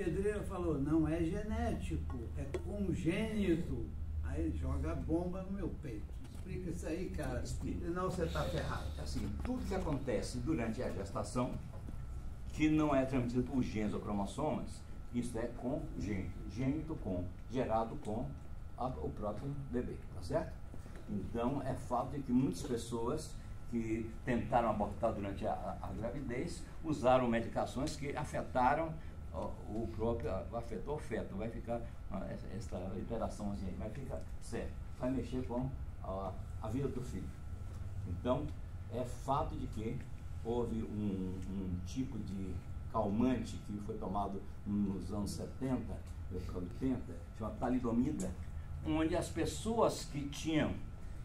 pedreiro falou, não é genético, é congênito. Aí ele joga a bomba no meu peito. Explica isso aí, cara. Senão você está ferrado. Assim, tudo que acontece durante a gestação, que não é transmitido por genes ou cromossomas, isso é congênito. Gênito com, gerado com o próprio bebê, tá certo? Então, é fato de que muitas pessoas que tentaram abortar durante a gravidez usaram medicações que afetaram afetou o feto, vai ficar, essa interaçãozinha aí, vai ficar certo, vai mexer com a vida do filho. Então, é fato de que houve um tipo de calmante que foi tomado nos anos 70, 80, chamado talidomida, onde as pessoas que tinham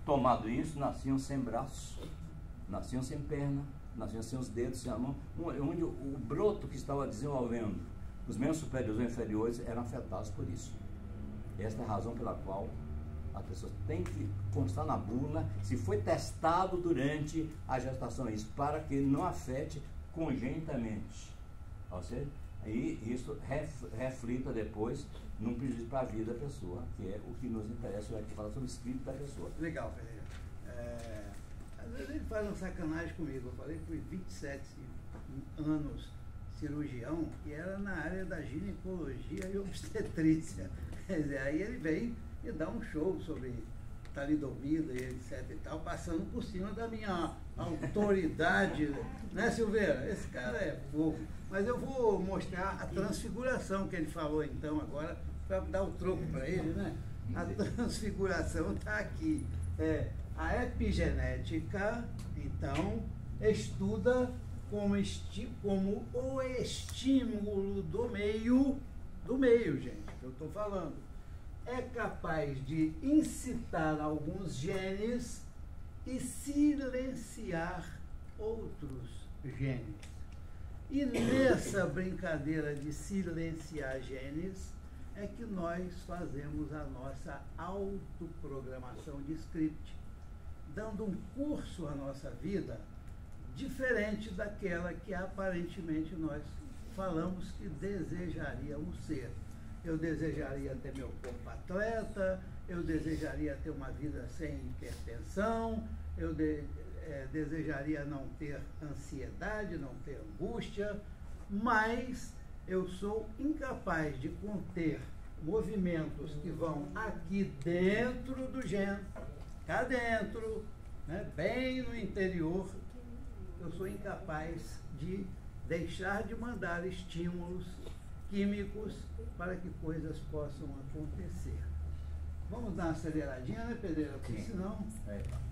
tomado isso nasciam sem braço, nasciam sem perna, nasciam sem os dedos, sem a mão, onde o broto que estava desenvolvendo, os membros superiores ou inferiores, eram afetados por isso. Esta é a razão pela qual as pessoas têm que constar na bula se foi testado durante a gestação isso, para que não afete congenitamente. Ou seja, e isso reflita depois num prejuízo para a vida da pessoa, que é o que nos interessa, já que fala sobre o espírito da pessoa. Legal, Ferreira. Às vezes ele faz uma sacanagem comigo. Eu falei que fui 27 anos cirurgião e era na área da ginecologia e obstetrícia. Quer dizer, aí ele vem e dá um show sobre talidomida e etc e tal, passando por cima da minha autoridade, né, Silveira? Esse cara é fogo. Mas eu vou mostrar a transfiguração que ele falou então agora, para dar o troco para ele, né? A transfiguração está aqui. A epigenética, então, estuda como o estímulo do meio, gente, que eu estou falando, é capaz de incitar alguns genes e silenciar outros genes. E nessa brincadeira de silenciar genes é que nós fazemos a nossa autoprogramação de script, dando um curso à nossa vida diferente daquela que aparentemente nós falamos que desejaríamos ser. Eu desejaria ter meu corpo atleta, eu desejaria ter uma vida sem hipertensão, eu desejaria não ter ansiedade, não ter angústia, mas eu sou incapaz de conter movimentos que vão aqui dentro do gene, cá dentro, né, bem no interior. Eu sou incapaz de deixar de mandar estímulos químicos para que coisas possam acontecer. Vamos dar uma aceleradinha, né, Pedreira? Porque senão...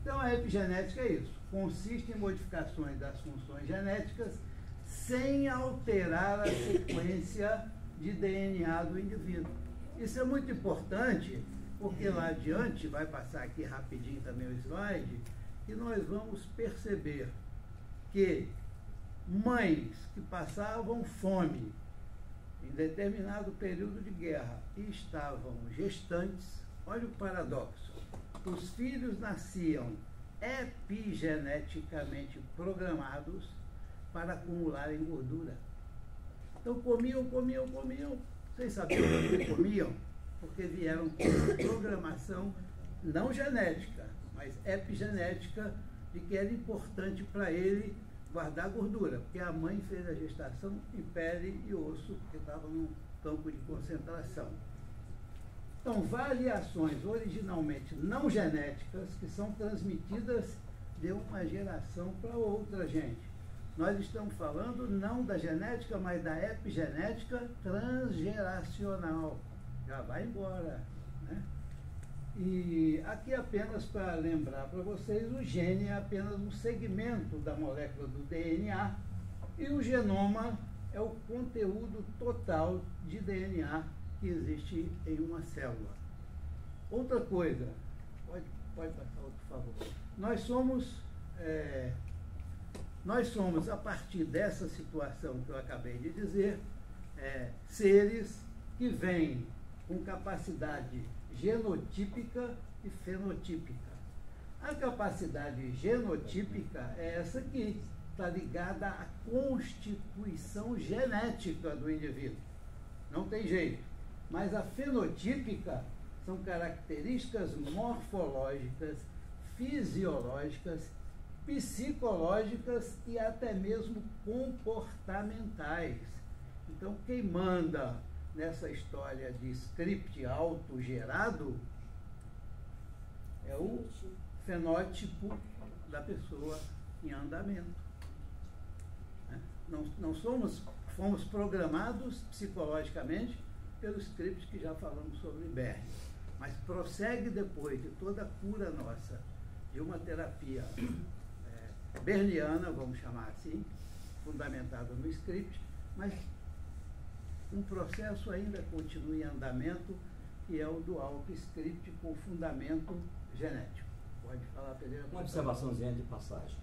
Então, a epigenética é isso. Consiste em modificações das funções genéticas sem alterar a sequência de DNA do indivíduo. Isso é muito importante, porque lá adiante, vai passar aqui rapidinho também o slide, que nós vamos perceber que mães que passavam fome em determinado período de guerra e estavam gestantes, olha o paradoxo, os filhos nasciam epigeneticamente programados para acumularem gordura. Então comiam, sem saber o que comiam, porque vieram com uma programação não genética, mas epigenética, de que era importante para ele guardar gordura, porque a mãe fez a gestação em pele e osso, porque estava num campo de concentração. Então, variações originalmente não genéticas que são transmitidas de uma geração para outra, gente. Nós estamos falando não da genética, mas da epigenética transgeracional. Já vai embora, né? E aqui apenas para lembrar para vocês, o gene é apenas um segmento da molécula do DNA e o genoma é o conteúdo total de DNA que existe em uma célula. Outra coisa, pode passar outro, por favor. Nós somos, a partir dessa situação que eu acabei de dizer, seres que vêm com capacidade genotípica e fenotípica. A capacidade genotípica é essa aqui, está ligada à constituição genética do indivíduo. não tem jeito. Mas a fenotípica são características morfológicas, fisiológicas, psicológicas e até mesmo comportamentais. Então, quem manda nessa história de script autogerado é o fenótipo da pessoa em andamento. Não fomos programados psicologicamente pelo script que já falamos sobre Berg, mas prossegue depois de toda a cura nossa de uma terapia berliana, vamos chamar assim, fundamentada no script, mas um processo ainda continua em andamento, que é o do auto-script com fundamento genético. Pode falar, Pereira? Uma observaçãozinha de passagem.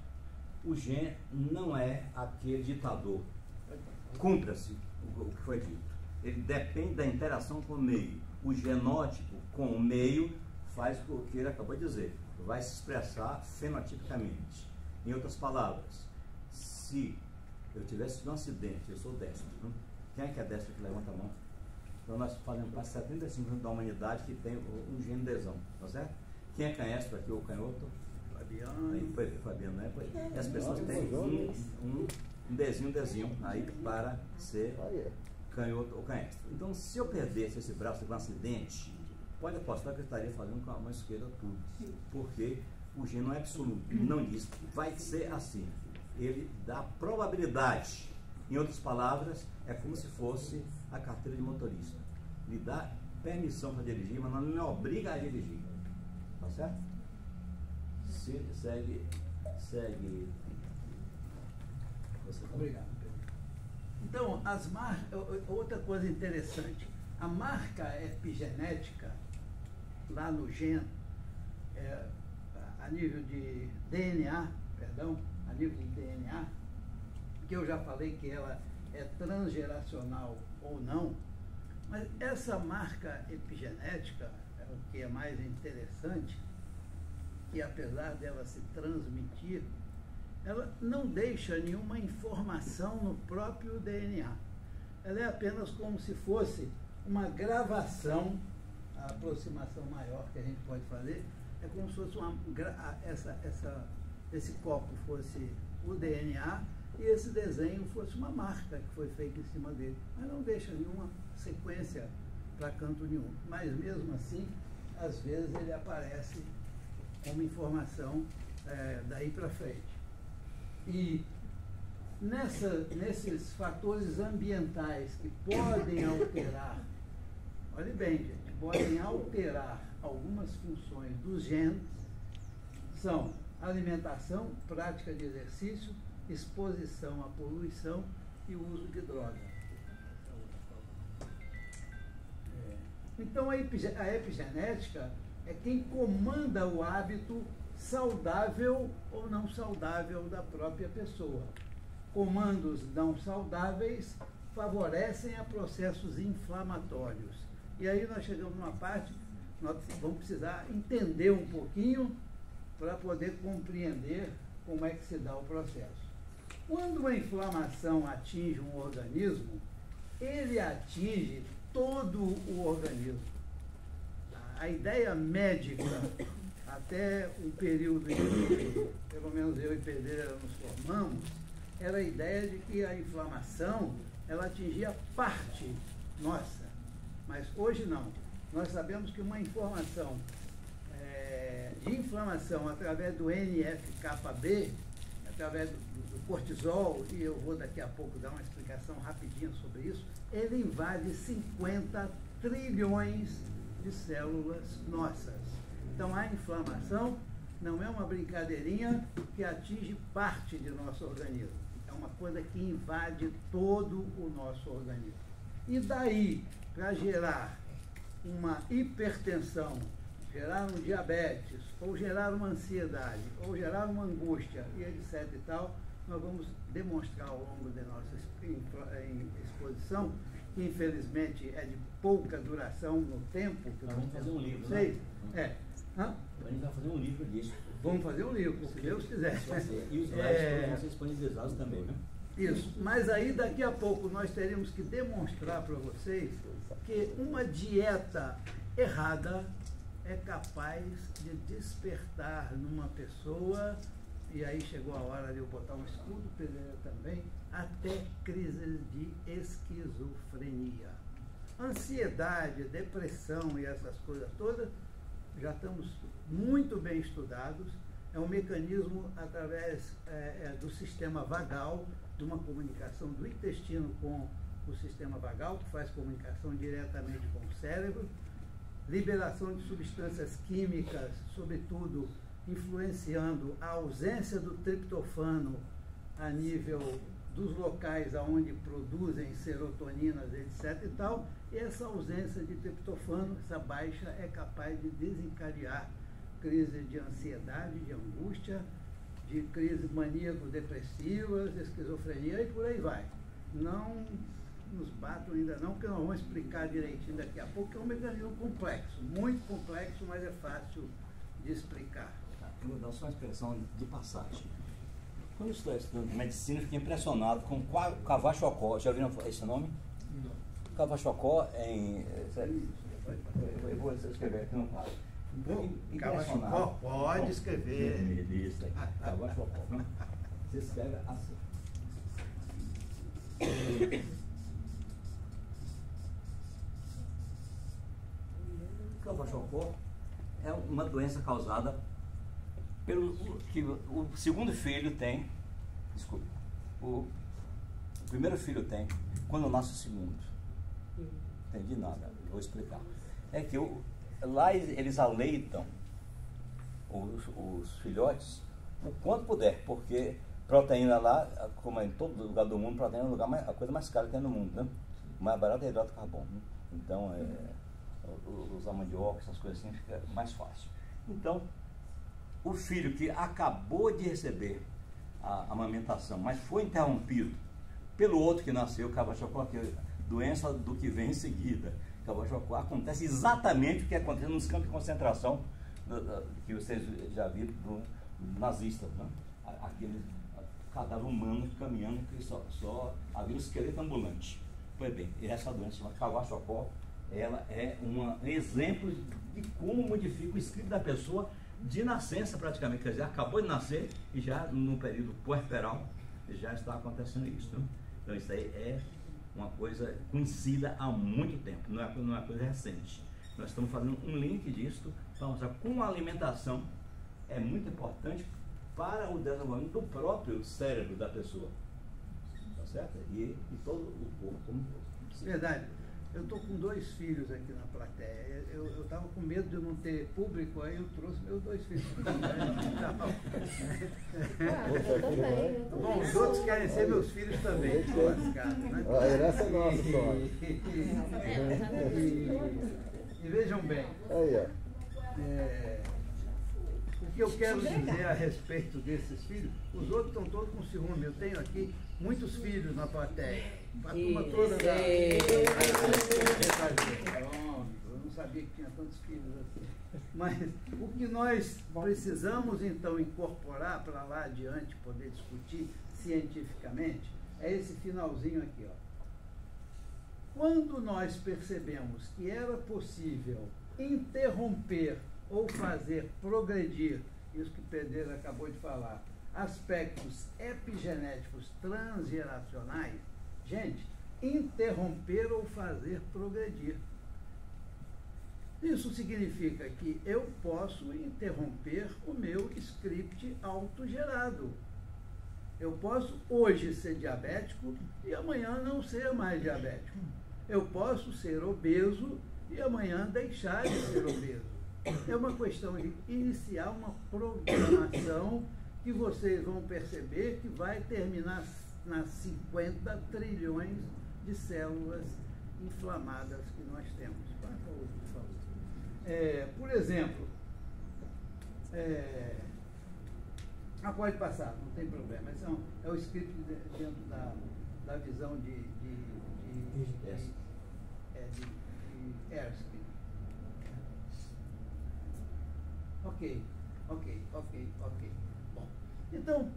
O gen não é aquele ditador. Cumpra-se o que foi dito. Ele depende da interação com o meio. O genótipo com o meio faz o que ele acabou de dizer. Vai se expressar fenotipicamente. Em outras palavras, se eu tivesse um acidente, eu sou destro. Quem é que é destro que levanta a mão? Então nós fazemos quase 75% da humanidade que tem um gene desão, tá certo? Quem é canhestro aqui, ou canhoto? Fabiano. Aí foi Fabiano, né? E as pessoas têm um desenho aí para ser canhoto ou canhestro. Então, se eu perdesse esse braço com um acidente, pode apostar que eu estaria fazendo com a mão esquerda tudo. Porque o gene não é absoluto, não diz vai ser assim. Ele dá probabilidade. Em outras palavras, é como se fosse a carteira de motorista. Ele dá permissão para dirigir, mas não me obriga a dirigir. Tá certo? Segue. Você tá... Obrigado, Pedro. Então, outra coisa interessante, a marca epigenética, lá no gene, a nível de DNA, que eu já falei que ela é transgeracional ou não, mas essa marca epigenética, o que é mais interessante, que apesar dela se transmitir, ela não deixa nenhuma informação no próprio DNA. Ela é apenas como se fosse uma gravação, a aproximação maior que a gente pode fazer, é como se fosse esse copo fosse o DNA e esse desenho fosse uma marca que foi feita em cima dele. Mas não deixa nenhuma sequência para canto nenhum. Mas mesmo assim, às vezes ele aparece como informação daí para frente. E nesses fatores ambientais que podem alterar, olhe bem, gente, podem alterar algumas funções dos genes, são alimentação, prática de exercício, exposição à poluição e o uso de droga. Então a epigenética é quem comanda o hábito saudável ou não saudável da própria pessoa. Comandos não saudáveis favorecem a processos inflamatórios. E aí nós chegamos numa parte, nós vamos precisar entender um pouquinho para poder compreender como é que se dá o processo. Quando uma inflamação atinge um organismo, ele atinge todo o organismo. A ideia médica, até um período em que, pelo menos eu e Pedreira nos formamos, era a ideia de que a inflamação, ela atingia parte nossa. Mas hoje não. Nós sabemos que uma informação de inflamação através do NF-κB, através do cortisol, e eu vou daqui a pouco dar uma explicação rapidinha sobre isso, ele invade 50 trilhões de células nossas. Então a inflamação não é uma brincadeirinha que atinge parte de nosso organismo. É uma coisa que invade todo o nosso organismo. E daí, para gerar uma hipertensão, gerar um diabetes, ou gerar uma ansiedade, ou gerar uma angústia, e etc. e tal, nós vamos demonstrar ao longo da nossa exposição, que infelizmente é de pouca duração no tempo. Que nós vamos fazer um livro, né? A gente vai fazer um livro disso. Vamos fazer um livro, se Deus quiser. E os restos vão ser disponibilizados também, né? Isso, mas aí daqui a pouco nós teremos que demonstrar para vocês que uma dieta errada é capaz de despertar numa pessoa, e aí chegou a hora de eu botar um escudo Pereira também, até crises de esquizofrenia. Ansiedade, depressão e essas coisas todas, já estamos muito bem estudados. É um mecanismo através do sistema vagal, de uma comunicação do intestino com o sistema vagal, que faz comunicação diretamente com o cérebro, liberação de substâncias químicas, sobretudo influenciando a ausência do triptofano a nível dos locais onde produzem serotoninas, etc. e tal, e essa ausência de triptofano, essa baixa, é capaz de desencadear crise de ansiedade, de angústia, de crises maníaco-depressivas, esquizofrenia e por aí vai. Não nos batam ainda não, porque nós vamos explicar direitinho daqui a pouco, que é um mecanismo complexo, muito complexo, mas é fácil de explicar. Eu vou dar só uma expressão de passagem. Quando eu estou estudando medicina, eu fiquei impressionado com Cavacho-Ocó. Já ouviram esse nome? Não. Cavacho-Ocó em... Eu vou escrever aqui no quadro. Cavacho-Ocó pode escrever. Isso aí. Cavacho-Ocó. Você escreve assim. Cavacho-Ocó é uma doença causada pelo que o segundo filho tem, desculpe, o primeiro filho tem quando nasce o segundo. Não entendi nada, vou explicar. É que lá eles aleitam os filhotes o quanto puder, porque proteína lá, como é em todo lugar do mundo, proteína é a coisa mais cara que tem no mundo, né? O mais barato é hidrato de carbono, né? Então, usar mandioca, essas coisas assim, fica mais fácil. Então, o filho que acabou de receber a amamentação, mas foi interrompido pelo outro que nasceu, Cavacho-Ocó, que é doença do que vem em seguida. Cavacho-Ocó, acontece exatamente o que aconteceu nos campos de concentração que vocês já viram do nazista, né? Aquele cadáver humano caminhando, que só havia um esqueleto ambulante. Pois bem, essa doença chamada Cavacho-Ocó, ela é um exemplo de como modifica o escrito da pessoa de nascença praticamente, quer dizer, acabou de nascer e já no período puerperal já está acontecendo isso, né? Então isso aí é uma coisa conhecida há muito tempo, não é uma coisa recente. Nós estamos fazendo um link disso para mostrar como a alimentação é muito importante para o desenvolvimento do próprio cérebro da pessoa, tá certo? E todo o corpo como um todo. Verdade. Eu estou com 2 filhos aqui na plateia. Eu estava com medo de não ter público, aí eu trouxe meus 2 filhos. Bom, os outros querem ser meus filhos também. Né? A herança é nossa só. E vejam bem, o que eu quero dizer a respeito desses filhos, os outros estão todos com ciúme. Eu tenho aqui muitos filhos na plateia. A turma toda da... Eu não sabia que tinha tantos filhos assim. Mas o que nós precisamos então incorporar para lá adiante, poder discutir cientificamente, é esse finalzinho aqui, ó. Quando nós percebemos que era possível interromper ou fazer progredir, isso que Pedreira acabou de falar, aspectos epigenéticos transgeracionais, gente, interromper ou fazer progredir. Isso significa que eu posso interromper o meu script autogerado. Eu posso hoje ser diabético e amanhã não ser mais diabético. Eu posso ser obeso e amanhã deixar de ser obeso. É uma questão de iniciar uma programação que vocês vão perceber que vai terminar nas 50 trilhões de células inflamadas que nós temos. Por exemplo, pode passar, não tem problema. Esse é o script dentro da visão de Erskine. Ok. Bom, Então,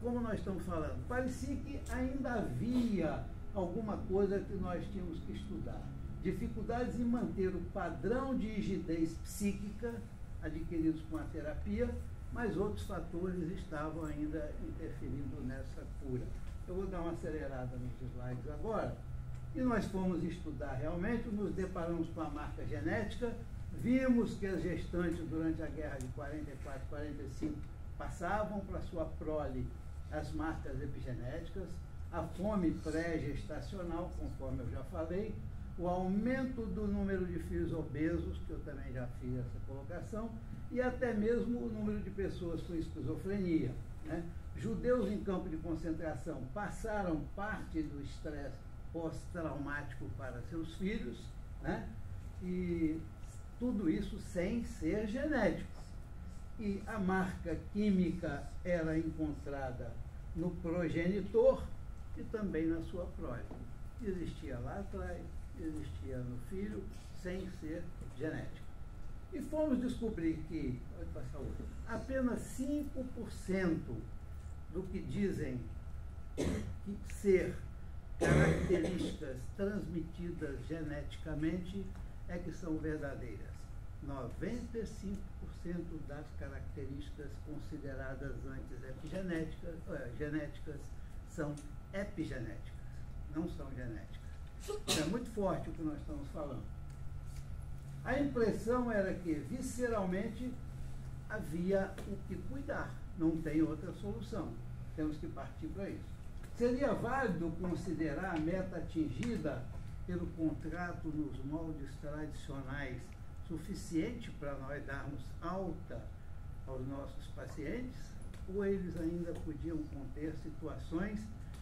como nós estamos falando, parecia que ainda havia alguma coisa que nós tínhamos que estudar. Dificuldades em manter o padrão de rigidez psíquica adquiridos com a terapia, mas outros fatores estavam ainda interferindo nessa cura. Eu vou dar uma acelerada nos slides agora. E nós fomos estudar realmente, nos deparamos com a marca genética, vimos que as gestantes durante a guerra de 44, 45 passavam para sua prole as marcas epigenéticas, a fome pré-gestacional, conforme eu já falei, o aumento do número de filhos obesos, que eu também já fiz essa colocação, e até mesmo o número de pessoas com esquizofrenia, né? Judeus em campo de concentração passaram parte do estresse pós-traumático para seus filhos, né? E tudo isso sem ser genético. E a marca química era encontrada no progenitor e também na sua prole. Existia lá atrás, existia no filho, sem ser genético. E fomos descobrir que, pode passar outro, apenas 5% do que dizem que ser características transmitidas geneticamente é que são verdadeiras. 95% das características consideradas antes genéticas são epigenéticas, não são genéticas. É muito forte o que nós estamos falando. A impressão era que, visceralmente, havia o que cuidar, não tem outra solução. Temos que partir para isso. Seria válido considerar a meta atingida pelo contrato nos moldes tradicionais suficiente para nós darmos alta aos nossos pacientes, ou eles ainda podiam conter situações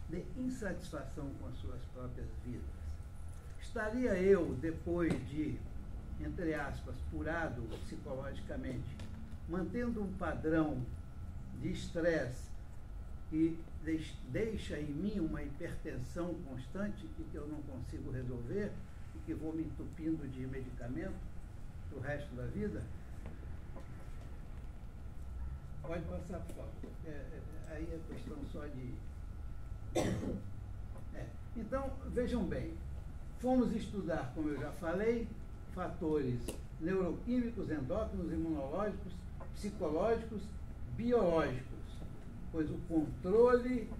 de insatisfação com as suas próprias vidas? Estaria eu, depois de, entre aspas, curado psicologicamente, mantendo um padrão de estresse que deixa em mim uma hipertensão constante e que eu não consigo resolver e que vou me entupindo de medicamento o resto da vida? Pode passar, por favor. Aí é questão só de... Então, vejam bem, fomos estudar, como eu já falei, fatores neuroquímicos, endócrinos, imunológicos, psicológicos, biológicos, pois o controle,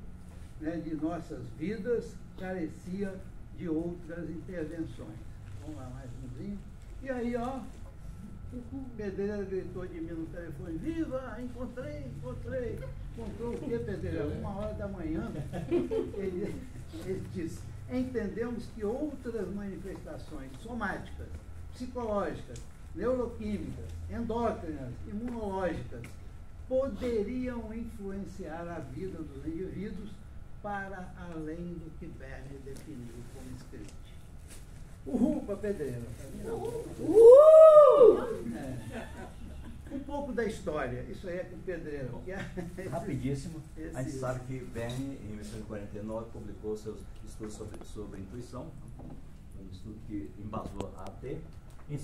né, de nossas vidas carecia de outras intervenções. Vamos lá, mais umzinho. E aí, ó, o Pedreira gritou de mim no telefone: viva, encontrei. Encontrou o quê, Pedreira? 1h da manhã. Ele disse: entendemos que outras manifestações somáticas, psicológicas, neuroquímicas, endócrinas, imunológicas poderiam influenciar a vida dos indivíduos para além do que Berne definiu como script. Uhul para Pedreira. Um pouco da história, isso aí é com Pedreira. Rapidíssimo, a gente sabe que Berne, em 1949, publicou seus estudos sobre intuição, um estudo que embasou a AT. Em